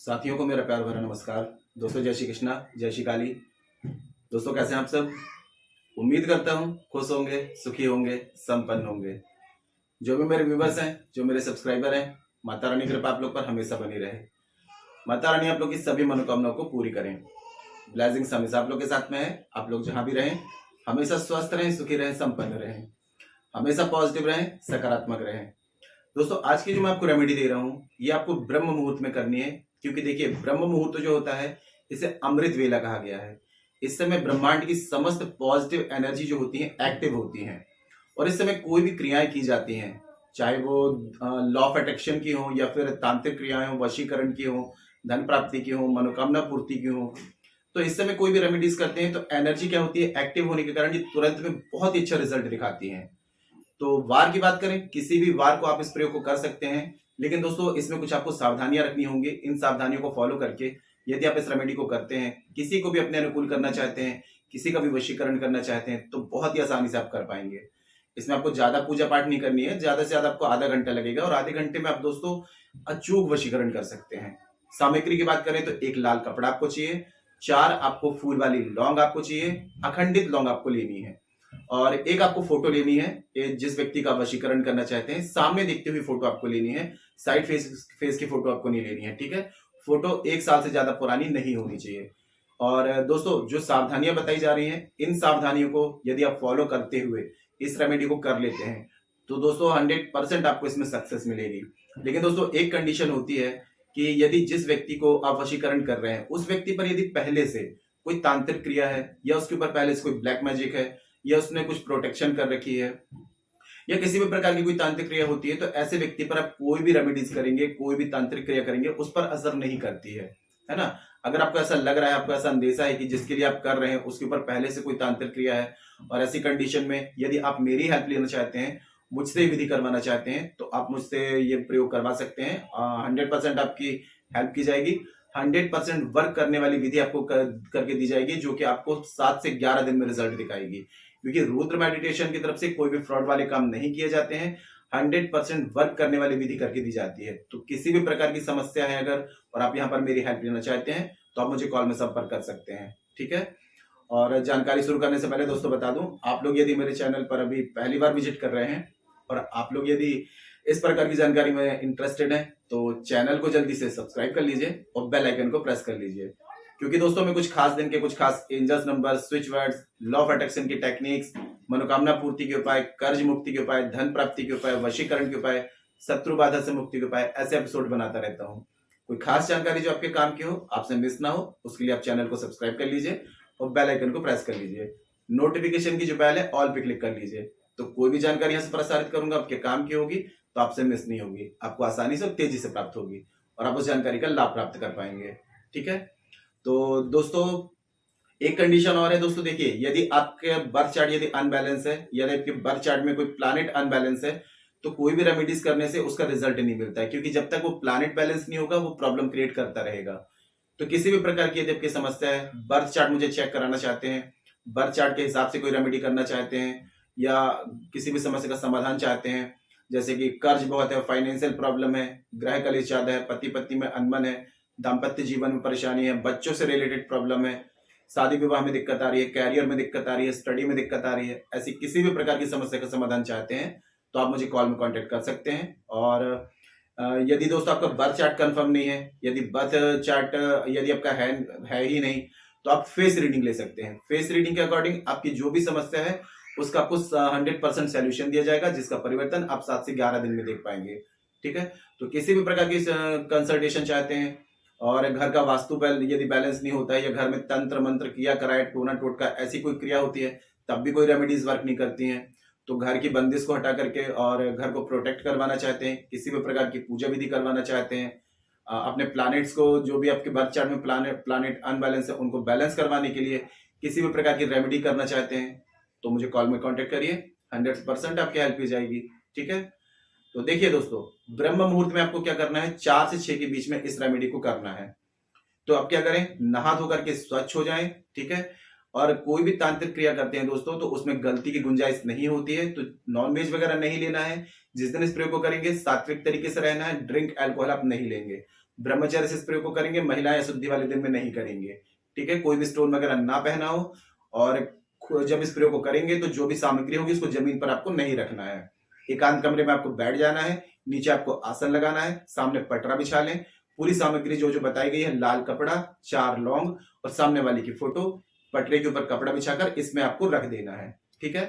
साथियों को मेरा प्यार भरा नमस्कार। दोस्तों जय श्री कृष्णा, जय श्री काली। दोस्तों कैसे हैं आप सब? उम्मीद करता हूँ खुश होंगे, सुखी होंगे, संपन्न होंगे। जो भी मेरे व्यूवर्स हैं, जो मेरे सब्सक्राइबर हैं, माता रानी की कृपा आप लोग पर हमेशा बनी रहे। माता रानी आप लोग की सभी मनोकामनाओं को पूरी करें। ब्लेसिंग्स हमेशा आप लोग के साथ में है। आप लोग जहाँ भी रहें हमेशा स्वस्थ रहें, सुखी रहें, संपन्न रहें, हमेशा पॉजिटिव रहें, सकारात्मक रहें। दोस्तों आज की जो मैं आपको रेमेडी दे रहा हूँ ये आपको ब्रह्म मुहूर्त में करनी है, क्योंकि देखिए ब्रह्म मुहूर्त जो होता है इसे अमृत वेला कहा गया है। इस समय ब्रह्मांड की समस्त पॉजिटिव एनर्जी जो होती है एक्टिव होती हैं और इस समय कोई भी क्रियाएं की जाती हैं, चाहे वो लॉ ऑफ अट्रैक्शन की हो या फिर तांत्रिक क्रियाएं हो, वशीकरण की हो, धन प्राप्ति की हो, मनोकामना पूर्ति की हो। तो इस समय कोई भी रेमेडीज करते हैं तो एनर्जी क्या होती है, एक्टिव होने के कारण ये तुरंत में बहुत ही अच्छा रिजल्ट दिखाती है। तो वार की बात करें, किसी भी वार को आप इस प्रयोग को कर सकते हैं, लेकिन दोस्तों इसमें कुछ आपको सावधानियां रखनी होंगी। इन सावधानियों को फॉलो करके यदि आप इस रेमेडी को करते हैं, किसी को भी अपने अनुकूल करना चाहते हैं, किसी का भी वशीकरण करना चाहते हैं, तो बहुत ही आसानी से आप कर पाएंगे। इसमें आपको ज्यादा पूजा पाठ नहीं करनी है, ज्यादा से ज्यादा आपको आधा घंटा लगेगा और आधे घंटे में आप दोस्तों अचूक वशीकरण कर सकते हैं। सामग्री की बात करें तो एक लाल कपड़ा आपको चाहिए, 4 आपको फूल वाली लौंग आपको चाहिए, अखंडित लौंग आपको लेनी है और एक आपको फोटो लेनी है जिस व्यक्ति का वशीकरण करना चाहते हैं। सामने देखते हुए फोटो आपको लेनी है, साइड फेस की फोटो आपको नहीं लेनी है, ठीक है। फोटो 1 साल से ज्यादा पुरानी नहीं होनी चाहिए। और दोस्तों जो सावधानियां बताई जा रही हैं, इन सावधानियों को यदि आप फॉलो करते हुए इस रेमेडी को कर लेते हैं तो दोस्तों 100% आपको इसमें सक्सेस मिलेगी। लेकिन दोस्तों एक कंडीशन होती है कि यदि जिस व्यक्ति को आप वशीकरण कर रहे हैं उस व्यक्ति पर यदि पहले से कोई तांत्रिक क्रिया है या उसके ऊपर पहले से कोई ब्लैक मैजिक है या उसने कुछ प्रोटेक्शन कर रखी है या किसी भी प्रकार की कोई तांत्रिक क्रिया होती है, तो ऐसे व्यक्ति पर आप कोई भी रेमेडीज करेंगे, कोई भी तांत्रिक क्रिया करेंगे, उस पर असर नहीं करती है ना। अगर आपको ऐसा लग रहा है, आपको ऐसा अंदेशा है कि जिसके लिए आप कर रहे हैं उसके ऊपर पहले से कोई तांत्रिक क्रिया है और ऐसी कंडीशन में यदि आप मेरी हेल्प लेना चाहते हैं, मुझसे विधि करवाना चाहते हैं, तो आप मुझसे ये प्रयोग करवा सकते हैं। 100% आपकी हेल्प की जाएगी। 100% वर्क करने वाली विधि आपको करके दी जाएगी, जो कि आपको 7 से 11 दिन में रिजल्ट दिखाएगी। क्योंकि रुद्र मेडिटेशन की तरफ से कोई भी फ्रॉड वाले काम नहीं किए जाते हैं, 100% वर्क करने वाली विधि करके दी जाती है। तो किसी भी प्रकार की समस्या है अगर और आप यहाँ पर मेरी हेल्प लेना चाहते हैं तो आप मुझे कॉल में संपर्क कर सकते हैं, ठीक है। और जानकारी शुरू करने से पहले दोस्तों बता दूं, आप लोग यदि मेरे चैनल पर अभी पहली बार विजिट कर रहे हैं और आप लोग यदि इस प्रकार की जानकारी में इंटरेस्टेड हैं तो चैनल को जल्दी से सब्सक्राइब कर लीजिए और बेल आइकन को प्रेस कर लीजिए, क्योंकि दोस्तों मैं कुछ खास दिन के कुछ खास angels number, switch words, law of attraction की टेक्निक्स, मनोकामना पूर्ति के उपाय, कर्ज मुक्ति के उपाय, धन प्राप्ति के उपाय, वशीकरण के उपाय, शत्रु बाधा से मुक्ति के उपाय, ऐसे एपिसोड बनाता रहता हूँ। कोई खास जानकारी जो आपके काम की हो, आपसे मिस ना हो, उसके लिए आप चैनल को सब्सक्राइब कर लीजिए और बेल आइकन को प्रेस कर लीजिए। नोटिफिकेशन की जो बेल है ऑल पे क्लिक कर लीजिए, तो कोई भी जानकारी यहाँ से प्रसारित करूंगा आपके काम की होगी तो आपसे मिस नहीं होगी, आपको आसानी से और तेजी से प्राप्त होगी और आप उस जानकारी का लाभ प्राप्त कर पाएंगे, ठीक है। तो दोस्तों एक कंडीशन और है दोस्तों, देखिए यदि आपके बर्थ चार्ट यदि अनबैलेंस है, यदि आपके बर्थ चार्ट में कोई प्लैनेट अनबैलेंस है, तो कोई भी रेमेडीज करने से उसका रिजल्ट नहीं मिलता है, क्योंकि जब तक वो प्लैनेट बैलेंस नहीं होगा वो प्रॉब्लम क्रिएट करता रहेगा। तो किसी भी प्रकार की यदि आपकी समस्या है, बर्थ चार्ट मुझे चेक कराना चाहते हैं, बर्थ चार्ट के हिसाब से कोई रेमेडी करना चाहते हैं या किसी भी समस्या का समाधान चाहते हैं, जैसे कि कर्ज बहुत है, फाइनेंशियल प्रॉब्लम है, ग्रह कलेश ज्यादा है, पति पत्नी में अनबन है, दाम्पत्य जीवन में परेशानी है, बच्चों से रिलेटेड प्रॉब्लम है, शादी विवाह में दिक्कत आ रही है, कैरियर में दिक्कत आ रही है, स्टडी में दिक्कत आ रही है, ऐसी किसी भी प्रकार की समस्या का समाधान चाहते हैं तो आप मुझे कॉल में कांटेक्ट कर सकते हैं। और यदि दोस्तों आपका बर्थ चार्ट कंफर्म नहीं है, यदि बर्थ चार्ट यदि आपका है ही नहीं, तो आप फेस रीडिंग ले सकते हैं। फेस रीडिंग के अकॉर्डिंग आपकी जो भी समस्या है उसका आपको 100% सोल्यूशन दिया जाएगा, जिसका परिवर्तन आप 7 से 11 दिन में देख पाएंगे, ठीक है। तो किसी भी प्रकार की कंसल्टेशन चाहते हैं और घर का वास्तु यदि बैलेंस नहीं होता है या घर में तंत्र मंत्र किया कराए, टोना टोटका ऐसी कोई क्रिया होती है तब भी कोई रेमेडीज वर्क नहीं करती हैं, तो घर की बंदिश को हटा करके और घर को प्रोटेक्ट करवाना चाहते हैं, किसी भी प्रकार की पूजा विधि करवाना चाहते हैं, अपने प्लैनेट्स को जो भी आपके बर्थ चार्ट में प्लैनेट अनबैलेंस है उनको बैलेंस करवाने के लिए किसी भी प्रकार की रेमेडी करना चाहते हैं, तो मुझे कॉल में कांटेक्ट करिए, 100% आपकी हेल्प की जाएगी, ठीक है। तो देखिए दोस्तों, ब्रह्म मुहूर्त में आपको क्या करना है, 4 से 6 के बीच में इस रेमेडी को करना है। तो आप क्या करें, नहा धो करके स्वच्छ हो जाएं, ठीक है। और कोई भी तांत्रिक क्रिया करते हैं दोस्तों तो उसमें गलती की गुंजाइश नहीं होती है, तो नॉनवेज वगैरह नहीं लेना है। जिस दिन इस प्रयोग को करेंगे सात्विक तरीके से रहना है, ड्रिंक अल्कोहल आप नहीं लेंगे। ब्रह्मचर्य से इस प्रयोग को करेंगे। महिलाएं अशुद्धि वाले दिन में नहीं करेंगे, ठीक है। कोई भी स्टोन वगैरह ना पहना हो, और जब इस प्रयोग को करेंगे तो जो भी सामग्री होगी उसको जमीन पर आपको नहीं रखना है। एकांत कमरे में आपको बैठ जाना है, नीचे आपको आसन लगाना है, सामने पटरा बिछा लें। पूरी सामग्री जो जो बताई गई है, लाल कपड़ा, 4 लौंग और सामने वाली की फोटो, पटरे के ऊपर कपड़ा बिछाकर इसमें आपको रख देना है, ठीक है।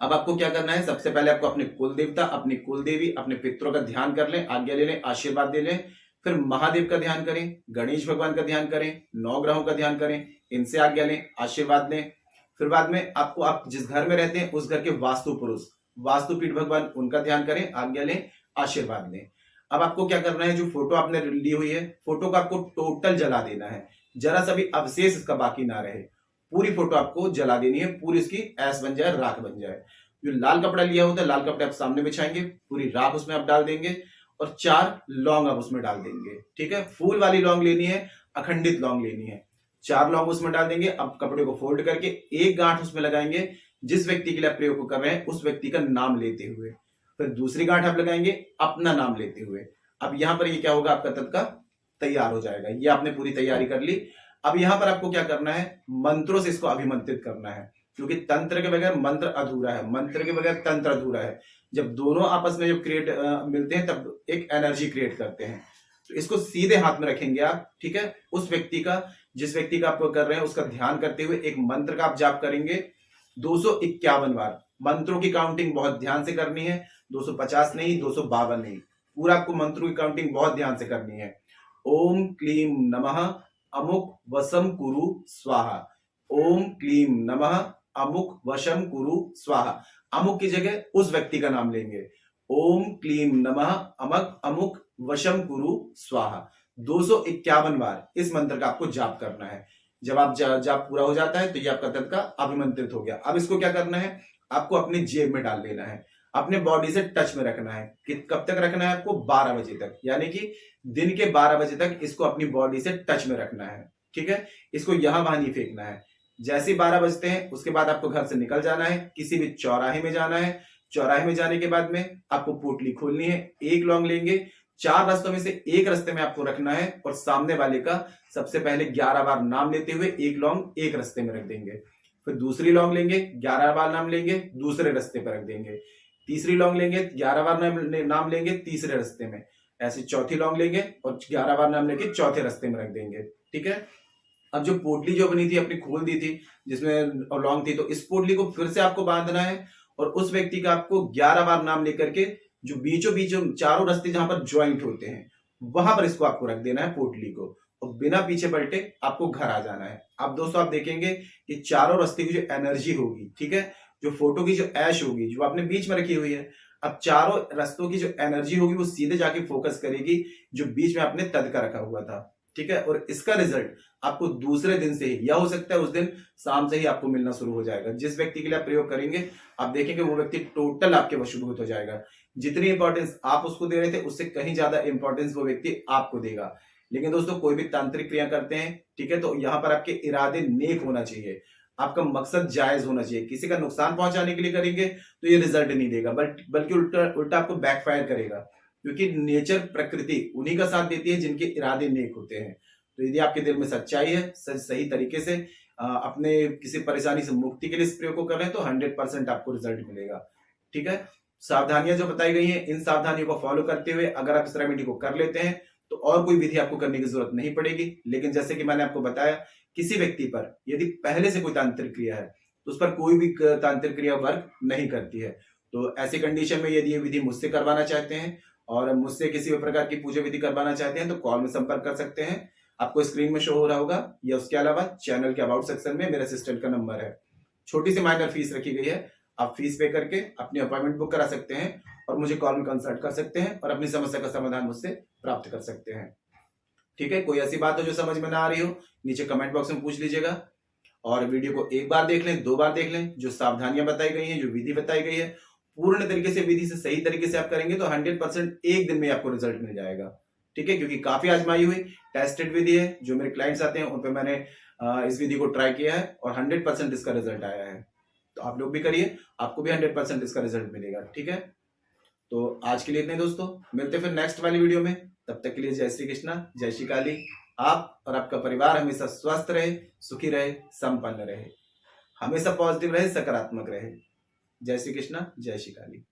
अब आपको क्या करना है, सबसे पहले आपको अपने कुल देवता, अपनी कुल देवी, अपने पितरों का ध्यान कर लें, आज्ञा ले लें, आशीर्वाद दे लें। फिर महादेव का ध्यान करें, गणेश भगवान का ध्यान करें, 9 ग्रहों का ध्यान करें, इनसे आज्ञा लें, आशीर्वाद लें। फिर बाद में आपको, आप जिस घर में रहते हैं उस घर के वास्तु पुरुष, वास्तुपीठ भगवान, उनका ध्यान करें, आज्ञा लें, आशीर्वाद लें। अब आपको क्या करना है, जो फोटो आपने ली हुई है, फोटो को आपको टोटल जला देना है, जरा सा भी अवशेष इसका बाकी ना रहे। पूरी फोटो आपको जला देनी है, पूरी इसकी ऐश बन जाए, राख बन जाए। जो लाल कपड़ा लिया होता है, लाल कपड़े आप सामने बिछाएंगे, पूरी राख उसमें आप डाल देंगे और 4 लौंग आप उसमें डाल देंगे, ठीक है। फूल वाली लौंग लेनी है, अखंडित लौंग लेनी है, 4 लौंग उसमें डाल देंगे। अब कपड़े को फोल्ड करके एक गांठ उसमें लगाएंगे, जिस व्यक्ति के लिए आप प्रयोग को कर रहे हैं उस व्यक्ति का नाम लेते हुए। फिर दूसरी गांठ आप लगाएंगे अपना नाम लेते हुए। अब यहां पर ये क्या होगा, आपका तत्का तैयार हो जाएगा। ये आपने पूरी तैयारी कर ली। अब यहां पर आपको क्या करना है, मंत्रों से इसको अभिमंत्रित करना है, क्योंकि तंत्र के बगैर मंत्र अधूरा है, मंत्र के बगैर तंत्र अधूरा है। जब दोनों आपस में जब क्रिएट मिलते हैं तब एक एनर्जी क्रिएट करते हैं। तो इसको सीधे हाथ में रखेंगे आप, ठीक है। उस व्यक्ति का, जिस व्यक्ति का आपको कर रहे हैं उसका ध्यान करते हुए एक मंत्र का आप जाप करेंगे 251 बार। मंत्रों की काउंटिंग बहुत ध्यान से करनी है, 250 नहीं, 252 नहीं, पूरा आपको मंत्रों की काउंटिंग बहुत ध्यान से करनी है। ओम क्लीम नमः अमुक वसम कुरु स्वाहा। ओम क्लीम नमः अमुक वशम कुरु स्वाहा। अमुक की जगह उस व्यक्ति का नाम लेंगे। ओम क्लीम नमः अमक अमुक वशम कुरु स्वाहा। 251 बार इस मंत्र का आपको जाप करना है। जब आप जाप पूरा हो जाता है तो ये आपका तत्का अभिमंत्रित हो गया। अब इसको क्या करना है, आपको अपनी जेब में डाल देना है, अपने बॉडी से टच में रखना है। कि कब तक रखना है आपको, 12 बजे तक, यानी कि दिन के 12 बजे तक इसको अपनी बॉडी से टच में रखना है, ठीक है। इसको यहां वहां नहीं फेंकना है। जैसे ही 12 बजते हैं उसके बाद आपको घर से निकल जाना है, किसी भी चौराहे में जाना है। चौराहे में जाने के बाद में आपको पोटली खोलनी है, एक लौंग लेंगे, 4 रास्तों में से एक रास्ते में आपको रखना है और सामने वाले का सबसे पहले 11 बार नाम लेते हुए एक लौंग एक रास्ते में रख देंगे। फिर दूसरी लौंग लेंगे, 11 बार नाम लेंगे, दूसरे रास्ते पर रख देंगे। तीसरी लौंग लेंगे, 11 बार नाम लेंगे, तीसरे रास्ते में। ऐसे चौथी लौंग लेंगे और 11 बार नाम लेके चौथे रास्ते में रख देंगे, ठीक है। अब जो पोटली जो बनी थी अपनी खोल दी थी जिसमें लौंग थी, तो इस पोटली को फिर से आपको बांधना है और उस व्यक्ति का आपको 11 बार नाम लेकर के जो बीचों बीच चारों रास्ते जहां पर ज्वाइंट होते हैं वहां पर इसको आपको रख देना है पोटली को, और बिना पीछे पलटे आपको घर आ जाना है। अब दोस्तों आप देखेंगे कि चारों रास्ते की जो एनर्जी होगी, ठीक है, जो फोटो की जो ऐश होगी जो आपने बीच में रखी हुई है, अब चारों रास्तों की जो एनर्जी होगी वो सीधे जाके फोकस करेगी जो बीच में आपने तद का रखा हुआ था, ठीक है। और इसका रिजल्ट आपको दूसरे दिन से ही, या हो सकता है उस दिन शाम से ही आपको मिलना शुरू हो जाएगा। जिस व्यक्ति के लिए आप प्रयोग करेंगे आप देखेंगे वो व्यक्ति टोटल आपके वशीभूत हो जाएगा। जितनी इंपॉर्टेंस आप उसको दे रहे थे उससे कहीं ज्यादा इंपॉर्टेंस वो व्यक्ति आपको देगा। लेकिन दोस्तों कोई भी तांत्रिक क्रिया करते हैं, ठीक है, तो यहाँ पर आपके इरादे नेक होना चाहिए, आपका मकसद जायज होना चाहिए। किसी का नुकसान पहुंचाने के लिए करेंगे तो ये रिजल्ट नहीं देगा, बल्कि उल्टा आपको बैकफायर करेगा, क्योंकि नेचर, प्रकृति उन्हीं का साथ देती है जिनके इरादे नेक होते हैं। तो यदि आपके दिल में सच्चाई है, सही तरीके से अपने किसी परेशानी से मुक्ति के लिए इस प्रयोग को कर रहे हैं तो 100% आपको रिजल्ट मिलेगा, ठीक है। सावधानियां जो बताई गई हैं, इन सावधानियों को फॉलो करते हुए अगर आप इस रेमेडी को कर लेते हैं तो और कोई विधि आपको करने की जरूरत नहीं पड़ेगी। लेकिन जैसे कि मैंने आपको बताया, किसी व्यक्ति पर यदि पहले से कोई तांत्रिक क्रिया है तो उस पर कोई भी तांत्रिक क्रिया वर्क नहीं करती है। तो ऐसी कंडीशन में यदि ये विधि मुझसे करवाना चाहते हैं और मुझसे किसी भी प्रकार की पूजा विधि करवाना चाहते हैं तो कॉल में संपर्क कर सकते हैं, आपको स्क्रीन में शो हो रहा होगा, या उसके अलावा चैनल के अबाउट सेक्शन में मेरे असिस्टेंट का नंबर है। छोटी सी माइनर फीस रखी गई है, आप फीस पे करके अपनी अपॉइंटमेंट बुक करा सकते हैं और मुझे कॉल में कंसल्ट कर सकते हैं और अपनी समस्या का समाधान मुझसे प्राप्त कर सकते हैं, ठीक है। कोई ऐसी बात हो जो समझ में ना आ रही हो, नीचे कमेंट बॉक्स में पूछ लीजिएगा। और वीडियो को एक बार देख लें, 2 बार देख लें। जो सावधानियां बताई गई हैं, जो विधि बताई गई है, पूर्ण तरीके से विधि से सही तरीके से आप करेंगे तो 100% एक दिन में आपको रिजल्ट मिल जाएगा, ठीक है। क्योंकि काफी आजमाई हुई टेस्टेड विधि है, जो मेरे क्लाइंट्स आते हैं उन पे मैंने इस विधि को ट्राई किया है और 100% इसका रिजल्ट आया है। तो आप लोग भी करिए, आपको भी 100% इसका रिजल्ट मिलेगा, ठीक है। तो आज के लिए इतने दोस्तों, मिलते फिर नेक्स्ट वाली वीडियो में। तब तक के लिए जय श्री कृष्णा, जय श्री काली। आप और आपका परिवार हमेशा स्वस्थ रहे, सुखी रहे, संपन्न रहे, हमेशा पॉजिटिव रहे, सकारात्मक रहे। जय श्री कृष्णा, जय श्री काली।